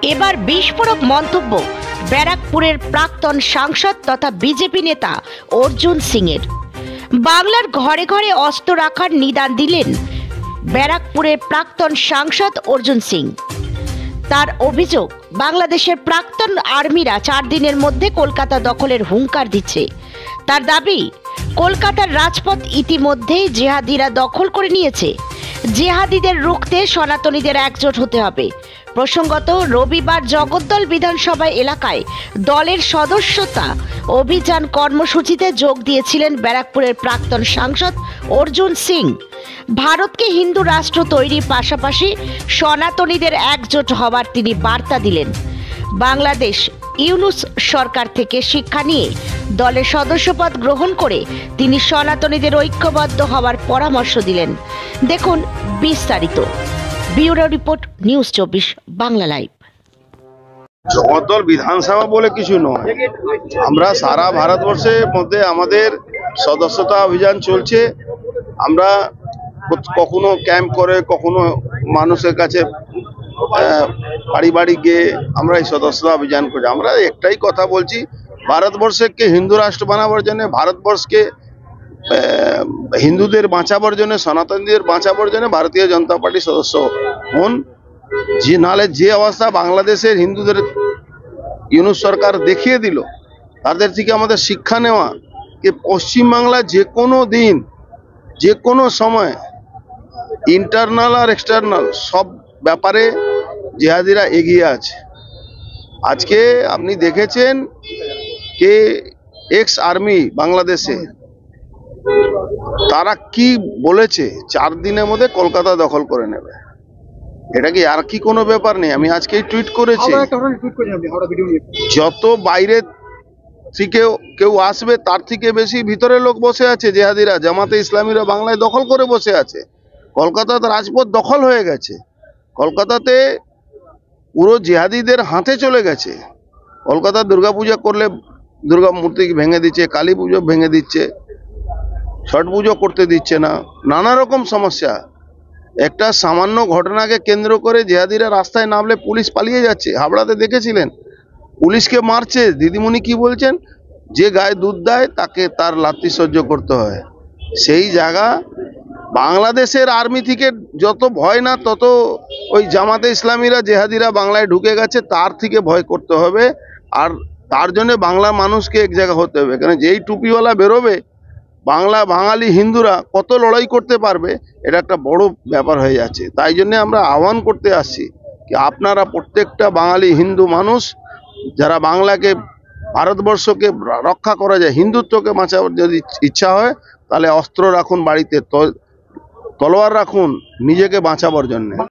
এবার বিস্ফোরক মন্তব্য ব্যারাকপুরের প্রাক্তন সাংসদ তথা বিজেপি নেতা অর্জুন সিংয়ের। বাংলার ঘরে ঘরে অস্ত্র রাখার নিদান দিলেন ব্যারাকপুরের প্রাক্তন সাংসদ অর্জুন সিং। তার অভিযোগ, বাংলাদেশের প্রাক্তন আর্মিরা 4 দিনের মধ্যে কলকাতা দখলের হুঙ্কার দিচ্ছে। তার দাবি, কলকাতার রাজপথ ইতিমধ্যেই জেহাদিরা দখল করে নিয়েছে। জেহাদিদের রুখতে সনাতনীদের একজোট হতে হবে। প্রসঙ্গত, রবিবার জগদ্দল বিধানসভা এলাকায় দলের সদস্যতা অভিযান কর্মসূচিতে যোগ দিয়েছিলেন ব্যারাকপুরের প্রাক্তন সাংসদ অর্জুন সিং। ভারতকে হিন্দু রাষ্ট্র তৈরির পাশাপাশি সনাতনীদের একজোট হবার তিনি বার্তা দিলেন। বাংলাদেশ ইউনুস সরকার থেকে শিক্ষা নিয়ে দলের সদস্যপদ গ্রহণ করে তিনি সনাতনীদের ঐক্যবদ্ধ হওয়ার পরামর্শ দিলেন। দেখুন বিস্তারিত। Bureau report, news 24 Bangla live. Jagaddal বিধানসভা বলে কিছু নয়, আমরা সারা ভারতবর্ষের মধ্যে আমাদের সদস্যতা অভিযান চলছে। আমরা কখনো ক্যাম্প করে, কখনো মানুষের কাছে বাড়ি বাড়ি গিয়ে আমরা এই সদস্যতা অভিযান করি। আমরা একটাই কথা বলছি, ভারতবর্ষকে হিন্দু রাষ্ট্র বানাবার জন্য, ভারতবর্ষকে হিন্দুদের বাঁচাবার জন্য, সনাতনীদের বাঁচাবার জন্য ভারতীয় জনতা পার্টির সদস্য হন। যে নালে যে অবস্থা বাংলাদেশের হিন্দুদের ইউনুস সরকার দেখিয়ে দিল, তাদের থেকে আমাদের শিক্ষা নেওয়া যে পশ্চিমবাংলা যে কোনো দিন, যে কোনো সময় ইন্টারনাল আর এক্সটার্নাল সব ব্যাপারে জেহাদিরা এগিয়ে আছে। আজকে আপনি দেখেছেন কে এক্স আর্মি বাংলাদেশে তারা কি বলেছে, 4 দিনের মধ্যে কলকাতা দখল করে নেবে। এটা কি আর কি কোনো ব্যাপার নেই? আমি আজকেই টুইট করেছি, যত বাইরে থেকে কেউ আসবে তার থেকে বেশি ভিতরে লোক বসে আছে। জেহাদিরা, জামাতে ইসলামীরা বাংলায় দখল করে বসে আছে। কলকাতাতে রাজপথ দখল হয়ে গেছে। কলকাতাতে পুরো জেহাদিদের হাতে চলে গেছে। কলকাতা দুর্গাপূজা করলে দুর্গা মূর্তি ভেঙে দিচ্ছে, কালী পুজো ভেঙে দিচ্ছে, ছট পুজো করতে দিচ্ছে না, নানা রকম সমস্যা। একটা সামান্য ঘটনাকে কেন্দ্র করে জেহাদিরা রাস্তায় নামলে পুলিশ পালিয়ে যাচ্ছে। হাবড়াতে দেখেছিলেন, পুলিশকে মারছে। দিদিমণি কি বলছেন, যে গায়ে দুধ দেয় তাকে তার লাথি সহ্য করতে হয়। সেই জায়গা বাংলাদেশের আর্মি থেকে যত ভয় না, তত ওই জামাতে ইসলামীরা জেহাদিরা বাংলায় ঢুকে গেছে, তার থেকে ভয় করতে হবে। আর তার জন্য বাংলা মানুষকে এক জায়গা হতে হবে। কারণ যেই টুপিওয়ালা বেরোবে, বাংলা বাঙালি হিন্দুরা কত লড়াই করতে পারবে, এটা একটা বড় ব্যাপার হয়ে যাচ্ছে। তাই জন্য আমরা আহ্বান করতে আসছি কি আপনারা প্রত্যেকটা বাঙালি হিন্দু মানুষ, যারা বাংলাকে, ভারতবর্ষকে রক্ষা করা যায়, হিন্দুত্বকে বাঁচাবার যদি ইচ্ছা হয়, তাহলে অস্ত্র রাখুন বাড়িতে, তলোয়ার রাখুন নিজেকে বাঁচাবার জন্য।